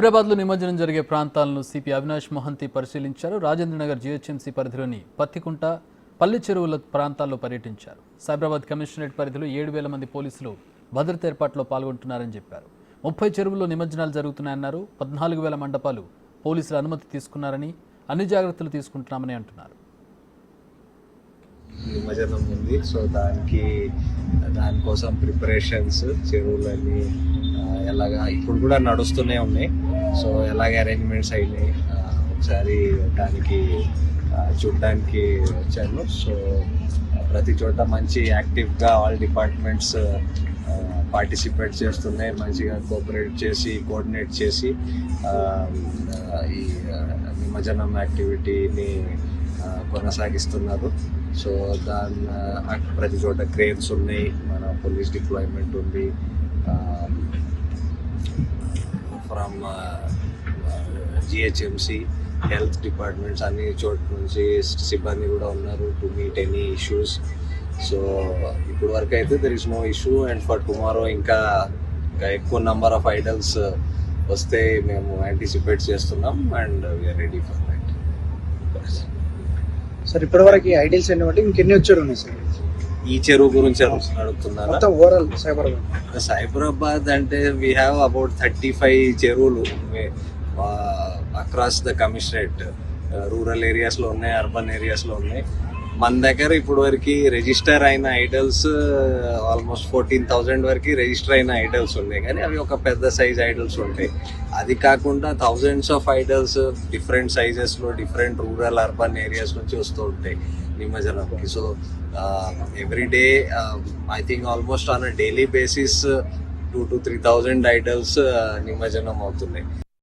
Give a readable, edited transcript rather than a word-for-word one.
హైదరాబాద్లో నిమజ్జనం జరిగే ప్రాంతాలను సిపి అవినాష్ మొహంతి పరిశీలించారు. రాజేంద్రనగర్ జీహెచ్ఎంసీ పరిధిలోని పత్తికుంట, పల్లి చెరువుల ప్రాంతాల్లో పర్యటించారు. సైబరాబాద్ కమిషనరేట్ పరిధిలో 7,000 మంది పోలీసులు భద్రత ఏర్పాట్లో పాల్గొంటున్నారని చెప్పారు. 30 చెరువుల్లో నిమజ్జనాలు జరుగుతున్నాయన్నారు. 14,000 మండపాలు పోలీసుల అనుమతి తీసుకున్నారని, అన్ని జాగ్రత్తలు తీసుకుంటున్నామని అంటున్నారు. నిమజ్జనం ఉంది, సో దానికోసం ప్రిపరేషన్స్ చెరువులన్నీ ఎలాగా ఇప్పుడు కూడా నడుస్తూనే ఉన్నాయి. సో ఎలాగ అరేంజ్మెంట్స్ అయినాయి ఒకసారి దానికి చూడడానికి వచ్చాను. సో ప్రతి చోట మంచి యాక్టివ్గా ఆల్ డిపార్ట్మెంట్స్ పార్టిసిపేట్ చేస్తున్నాయి, మంచిగా కోఆపరేట్ చేసి కోఆర్డినేట్ చేసి ఈ నిమజ్జనం యాక్టివిటీని కొనసాగిస్తున్నారు. సో ప్రతి చోట క్రేన్స్ ఉన్నాయి, మన పోలీస్ డిప్లాయ్మెంట్ ఉంది, ఫ్రమ్ జిహెచ్ఎంసి హెల్త్ డిపార్ట్మెంట్స్ అన్ని చోట్ల నుంచి సిబ్బంది కూడా ఉన్నారు to meet any issues. So ఇప్పుడు వరకు అయితే there is no issue. And for tomorrow ఇంకా ఎక్కువ నెంబర్ ఆఫ్ ఐడల్స్ వస్తే మేము యాంటిసిపేట్ చేస్తున్నాం and we're ready for that. Sir ఇప్పటివరకు ఐడియల్స్ ఎన్ని ఇంకెన్ని వచ్చారు ఉన్నాయి సార్? ఈ చెరువు గురించి అడుగుతున్నారా? ఓవరాల్ సైబరాబాద్ అంటే వీ హ్యావ్ అబౌట్ 35 చెరువులు అక్రాస్ ద కమిషనరేట్. రూరల్ ఏరియాస్లో ఉన్నాయి, అర్బన్ ఏరియాస్లో ఉన్నాయి. మన దగ్గర ఇప్పుడు వరకు రిజిస్టర్ అయిన ఐడల్స్ ఆల్మోస్ట్ 14,000 వరకు రిజిస్టర్ అయిన ఐడల్స్ ఉన్నాయి, కానీ అవి ఒక పెద్ద సైజ్ ఐడల్స్ ఉంటాయి. అది కాకుండా థౌజండ్స్ ఆఫ్ ఐడల్స్ డిఫరెంట్ సైజెస్లో డిఫరెంట్ రూరల్ అర్బన్ ఏరియాస్ నుంచి వస్తూ ఉంటాయి నిమజ్జనంకి. So every day I think almost on a daily basis 2,000 to 3,000 idols నిమజ్జనం అవుతున్నాయి.